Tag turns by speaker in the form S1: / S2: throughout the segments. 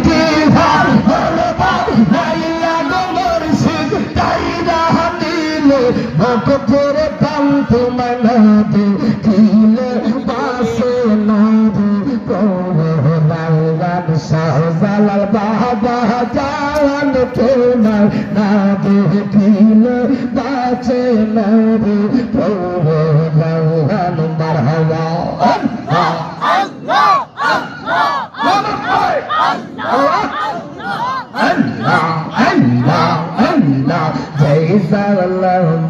S1: কি ভার হলো নাইয়া গো মুর্শিদ তাইরা দিলে ভক্তের প্রাণ তোমায় না দেখিলে বাসে না প্রভু শাহজালাল বাবা জান তোমায় না দেখিলে বাঁচে না প্রভু মারহাবা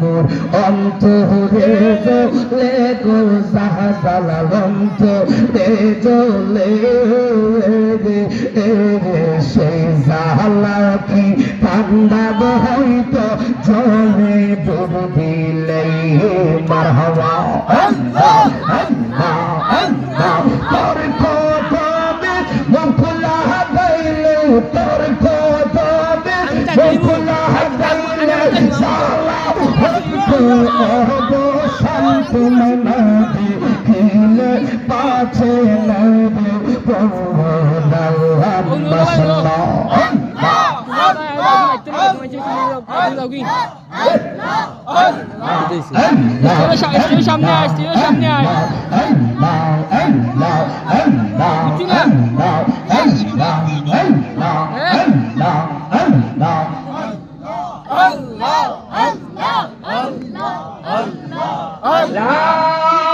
S1: মোর অন্তরে জলে গো শাহজালাল অন্তরে জলে সেই জালা কি ঠান্ডা হয়তো জলে ডুব দিলে মারহাবা তোর কদমে মুখলা গাইলে তোর কদমে মুখলা গাইলে সালা হইতো অবসান্ত মনা দিলে পাছে লাগবে প্রভু
S2: সামনে আয়